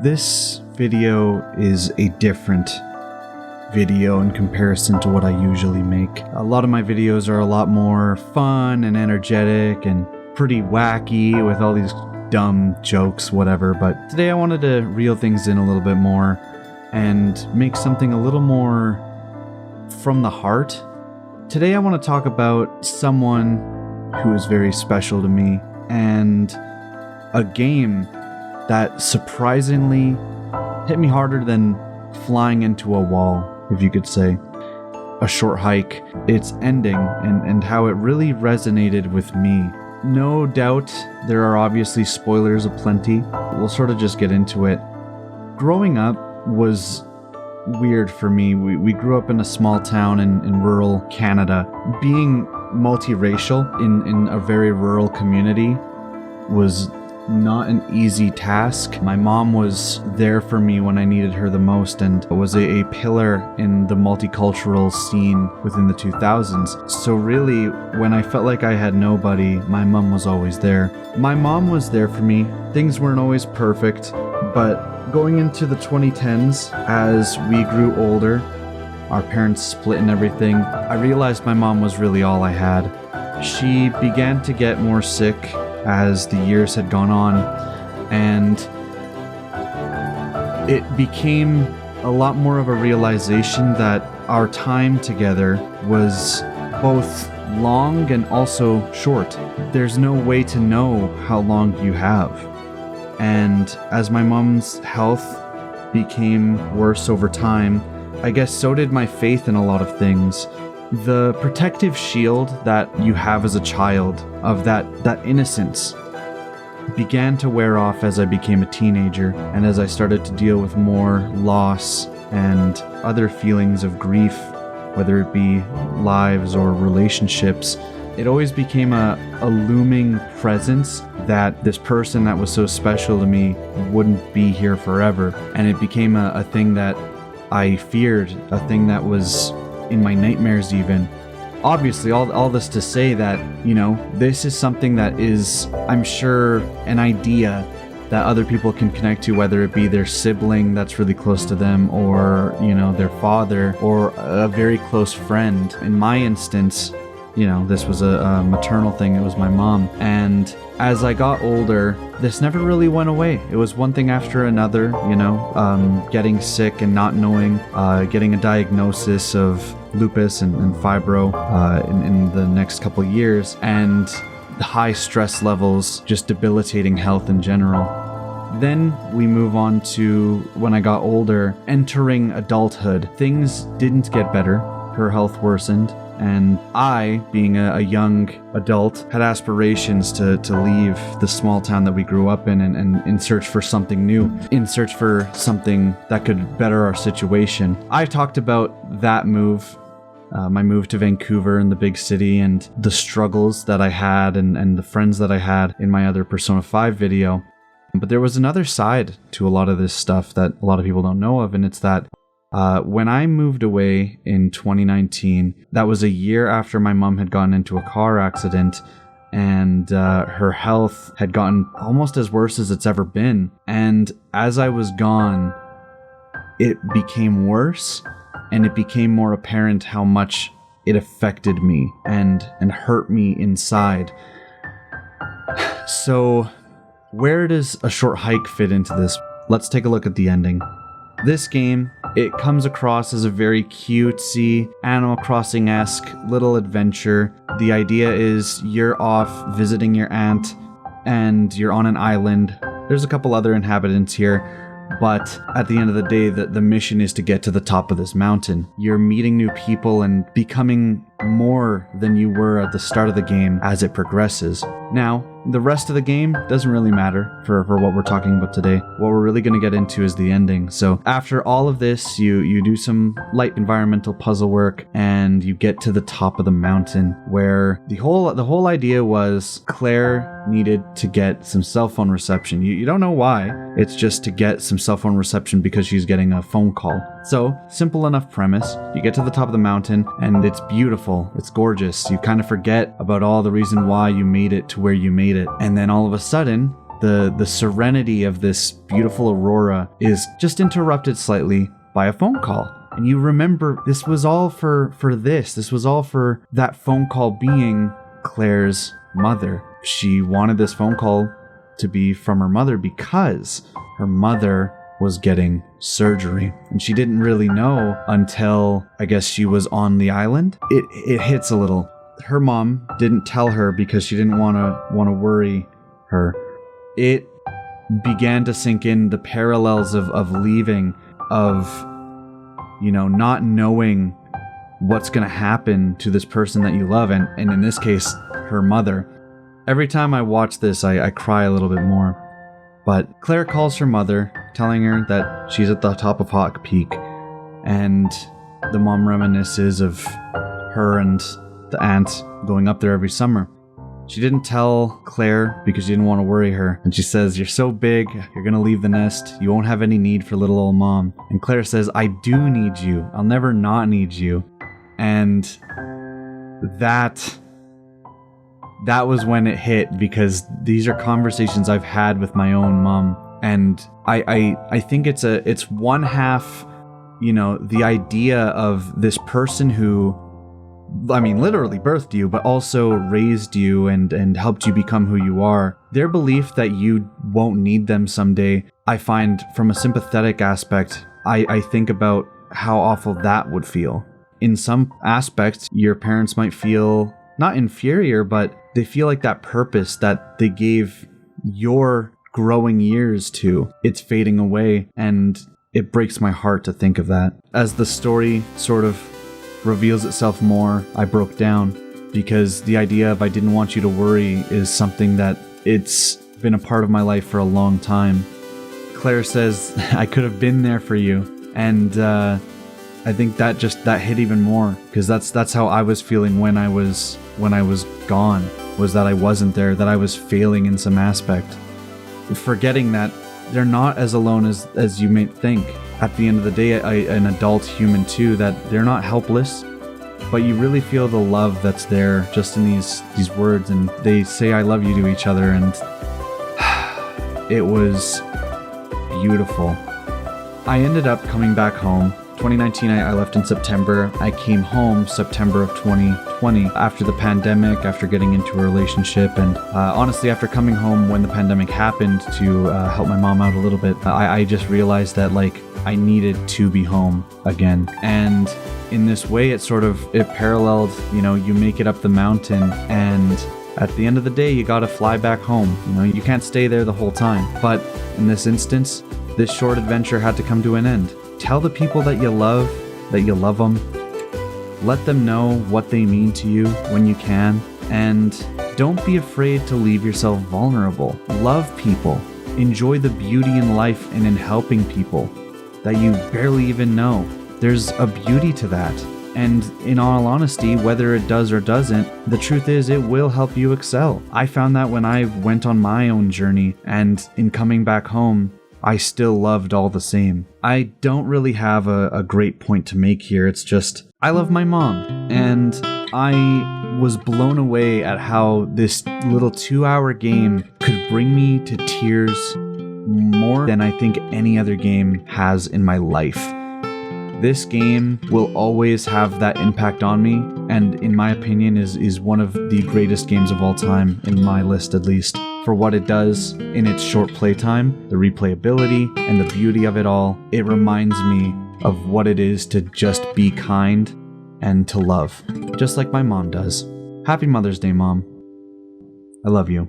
This video is a different video in comparison to what I usually make. A lot of my videos are a lot more fun and energetic and pretty wacky with all these dumb jokes, whatever, but today I wanted to reel things in a little bit more and make something a little more from the heart. Today I want to talk about someone who is very special to me and a game that surprisingly hit me harder than flying into a wall, if you could say. A Short Hike, its ending, and how it really resonated with me. No doubt there are obviously spoilers aplenty. We'll sort of just get into it. Growing up was weird for me. We grew up in a small town in rural Canada. Being multiracial in a very rural community was not an easy task. My mom was there for me when I needed her the most and was a pillar in the multicultural scene within the 2000s. So really, when I felt like I had nobody, my mom was always there. My mom was there for me. Things weren't always perfect, but going into the 2010s, as we grew older, our parents split and everything, I realized my mom was really all I had. She began to get more sick as the years had gone on, and it became a lot more of a realization that our time together was both long and also short. There's no way to know how long you have. And as my mom's health became worse over time, I guess so did my faith in a lot of things. The protective shield that you have as a child of that innocence began to wear off as I became a teenager and as I started to deal with more loss and other feelings of grief, whether it be lives or relationships. It always became a looming presence that this person that was so special to me wouldn't be here forever. And it became a thing that I feared, a thing that was in my nightmares even. Obviously, all this to say that, this is something that is, I'm sure, an idea that other people can connect to, whether it be their sibling that's really close to them or, their father or a very close friend. In my instance, this was a maternal thing. It was my mom. And as I got older, this never really went away. It was one thing after another, getting sick and not knowing, getting a diagnosis of lupus and fibro in the next couple of years, and the high stress levels, just debilitating health in general. Then we move on to when I got older, entering adulthood. Things didn't get better. Her health worsened. And I, being a young adult, had aspirations to leave the small town that we grew up in and in search for something new, in search for something that could better our situation. I talked about that move, my move to Vancouver in the big city, and the struggles that I had and the friends that I had in my other Persona 5 video. But there was another side to a lot of this stuff that a lot of people don't know of, and it's that when I moved away in 2019, that was a year after my mom had gotten into a car accident and her health had gotten almost as worse as it's ever been. And as I was gone, it became worse and it became more apparent how much it affected me and hurt me inside. So where does A Short Hike fit into this? Let's take a look at the ending. This game, it comes across as a very cutesy, Animal Crossing-esque little adventure. The idea is you're off visiting your aunt and you're on an island. There's a couple other inhabitants here, but at the end of the day, the mission is to get to the top of this mountain. You're meeting new people and becoming more than you were at the start of the game as it progresses. Now, the rest of the game doesn't really matter for what we're talking about today. What we're really going to get into is the ending. So after all of this, you do some light environmental puzzle work and you get to the top of the mountain, where the whole idea was Claire needed to get some cell phone reception. You don't know why. It's just to get some cell phone reception because she's getting a phone call. So, simple enough premise. You get to the top of the mountain and it's beautiful. It's gorgeous. You kind of forget about all the reason why you made it to where you made it. And then all of a sudden, the serenity of this beautiful aurora is just interrupted slightly by a phone call. And you remember this was all for this. This was all for that phone call being Claire's mother. She wanted this phone call to be from her mother because her mother was getting surgery. And she didn't really know until, I guess, she was on the island. It hits a little. Her mom didn't tell her because she didn't want to worry her. It began to sink in, the parallels of leaving, of, you know, not knowing what's going to happen to this person that you love, and in this case, her mother. Every time I watch this, I cry a little bit more. But Claire calls her mother, telling her that she's at the top of Hawk Peak, and the mom reminisces of her and the aunt going up there every summer. She didn't tell Claire because she didn't want to worry her. And she says, "You're so big, you're going to leave the nest. You won't have any need for little old mom." And Claire says, "I do need you. I'll never not need you." And that was when it hit, because these are conversations I've had with my own mom. And I think it's one half, you know, the idea of this person who, I mean, literally birthed you, but also raised you and helped you become who you are. Their belief that you won't need them someday, I find from a sympathetic aspect, I think about how awful that would feel. In some aspects, your parents might feel not inferior, but they feel like that purpose that they gave your growing years to, it's fading away, and it breaks my heart to think of that. As the story sort of reveals itself more, I broke down, because the idea of "I didn't want you to worry" is something that it's been a part of my life for a long time. Claire says, "I could have been there for you," and I think that hit even more, because that's how I was feeling when I was gone, was that I wasn't there, that I was failing in some aspect. Forgetting that they're not as alone as you may think. At the end of the day, an adult human too, that they're not helpless, but you really feel the love that's there just in these words, and they say "I love you" to each other, and it was beautiful. I ended up coming back home. 2019, I left in September. I came home September of 2020 after the pandemic, after getting into a relationship, and honestly, after coming home when the pandemic happened to help my mom out a little bit, I just realized that, like, I needed to be home again. And in this way, it paralleled, you know, you make it up the mountain, and at the end of the day, you gotta fly back home. You know, you can't stay there the whole time. But in this instance, this short adventure had to come to an end. Tell the people that you love them. Let them know what they mean to you when you can. And don't be afraid to leave yourself vulnerable. Love people. Enjoy the beauty in life and in helping people that you barely even know. There's a beauty to that. And in all honesty, whether it does or doesn't, the truth is it will help you excel. I found that when I went on my own journey, and in coming back home, I still loved all the same. I don't really have a great point to make here. It's just, I love my mom. And I was blown away at how this little 2-hour game could bring me to tears more than I think any other game has in my life. This game will always have that impact on me, and in my opinion is one of the greatest games of all time, in my list at least. For what it does in its short playtime, the replayability, and the beauty of it all, it reminds me of what it is to just be kind and to love, just like my mom does. Happy Mother's Day, Mom. I love you.